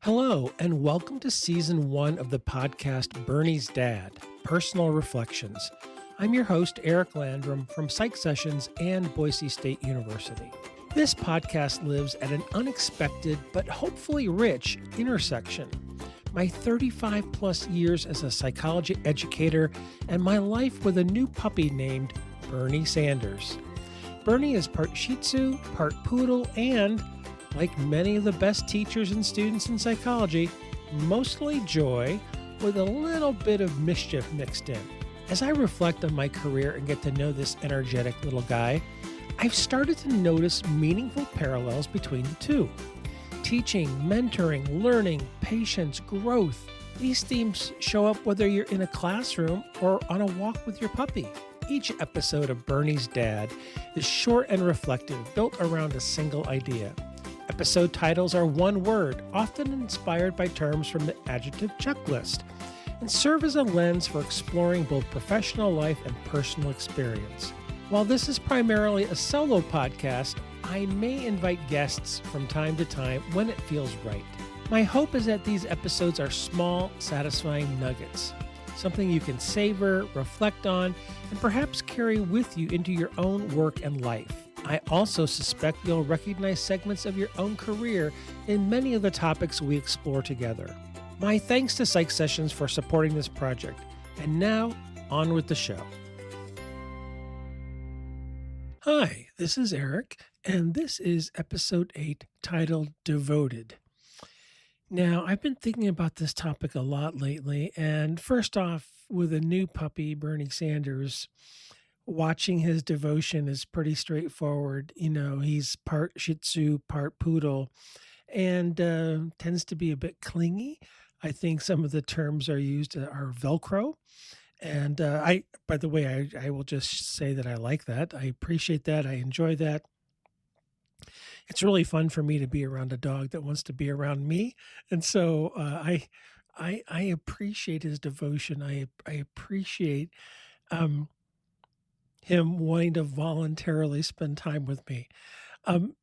Hello, and welcome to season one of the podcast Bernie's Dad Personal Reflections. I'm your host, Eric Landrum from Psych Sessions and Boise State University. This podcast lives at an unexpected but hopefully rich intersection. My 35 plus years as a psychology educator and my life with a new puppy named Bernie Sanders. Bernie is part Shih Tzu, part poodle, and like many of the best teachers and students in psychology, mostly joy with a little bit of mischief mixed in. As I reflect on my career and get to know this energetic little guy, I've started to notice meaningful parallels between the two. Teaching, mentoring, learning, patience, growth. These themes show up whether you're in a classroom or on a walk with your puppy. Each episode of Bernie's Dad is short and reflective, built around a single idea. Episode titles are one word, often inspired by terms from the adjective checklist, and serve as a lens for exploring both professional life and personal experience. While this is primarily a solo podcast, I may invite guests from time to time when it feels right. My hope is that these episodes are small, satisfying nuggets, something you can savor, reflect on, and perhaps carry with you into your own work and life. I also suspect you'll recognize segments of your own career in many of the topics we explore together. My thanks to Psych Sessions for supporting this project. And now, on with the show. Hi, this is Eric, and this is episode 8 titled Devoted. Now, I've been thinking about this topic a lot lately, and first off, with a new puppy, Bernie Sanders, watching his devotion is pretty straightforward. He's part Shih Tzu, part poodle, and tends to be a bit clingy. I think some of the terms are used are Velcro. And by the way, I will just say that I like that. I appreciate that. I enjoy that. It's really fun for me to be around a dog that wants to be around me. And so I appreciate his devotion. I appreciate um, him wanting to voluntarily spend time with me. Um,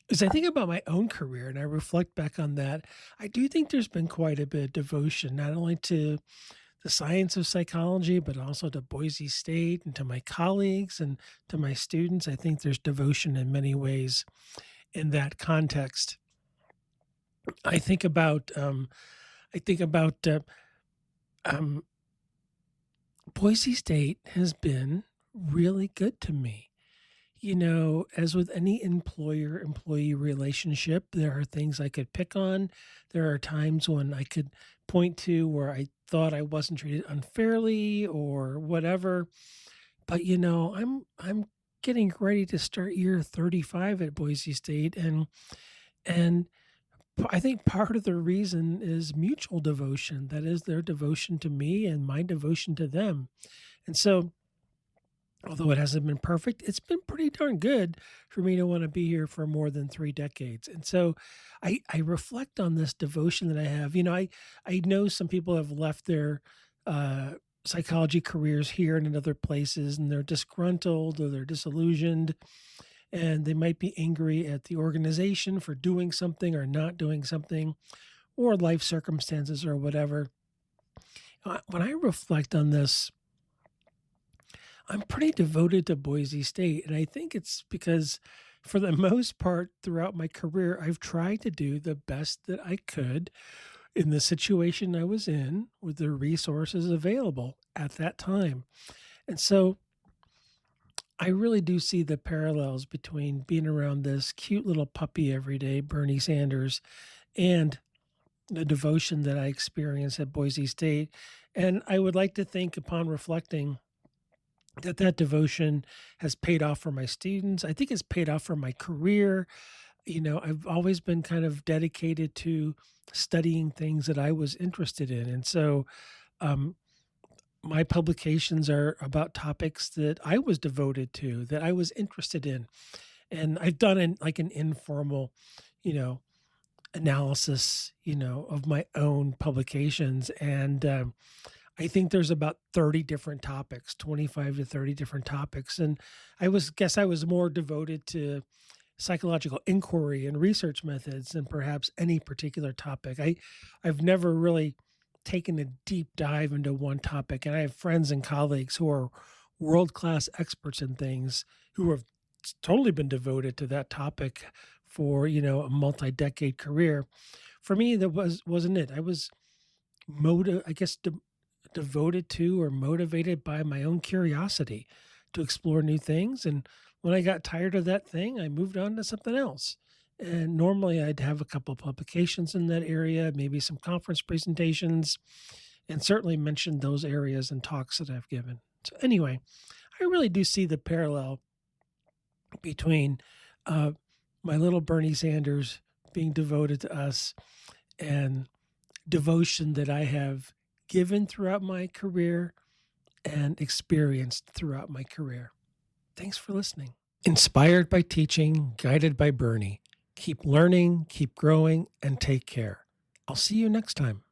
as I think about my own career and I reflect back on that, I do think there's been quite a bit of devotion, not only to the science of psychology, but also to Boise State and to my colleagues and to my students. I think there's devotion in many ways in that context. I think about I think about um, Boise State has been really good to me. As with any employer employee relationship, there are things I could pick on. There are times when I could point to where I thought I wasn't treated unfairly or whatever. But I'm getting ready to start year 35 at Boise State, and I think part of the reason is mutual devotion. That is their devotion to me and my devotion to them. And so although it hasn't been perfect, it's been pretty darn good for me to want to be here for more than 3 decades. And so I reflect on this devotion that I have. I know some people have left their psychology careers here and in other places, and they're disgruntled or they're disillusioned, and they might be angry at the organization for doing something or not doing something, or life circumstances or whatever. When I reflect on this, I'm pretty devoted to Boise State, and I think it's because for the most part throughout my career, I've tried to do the best that I could in the situation I was in with the resources available at that time. And so I really do see the parallels between being around this cute little puppy every day, Bernie Sanders, and the devotion that I experience at Boise State. And I would like to think, upon reflecting, that devotion has paid off for my students. I think it's paid off for my career. I've always been kind of dedicated to studying things that I was interested in. And so um, my publications are about topics that I was devoted to, that I was interested in. And I've done an informal, you know, analysis, of my own publications. And I think there's about 30 different topics, 25 to 30 different topics. And guess I was more devoted to psychological inquiry and research methods than perhaps any particular topic. I've never really taken a deep dive into one topic, and I have friends and colleagues who are world class experts in things who have totally been devoted to that topic for a multi-decade career. For me, that wasn't it. I was I guess devoted to or motivated by my own curiosity to explore new things. And when I got tired of that thing, I moved on to something else. And normally I'd have a couple of publications in that area, maybe some conference presentations, and certainly mentioned those areas and talks that I've given. So, anyway, I really do see the parallel between uh, my little Bernie Sanders being devoted to us and devotion that I have given throughout my career and experienced throughout my career. Thanks for listening. Inspired by teaching, guided by Bernie. Keep learning, keep growing, and take care. I'll see you next time.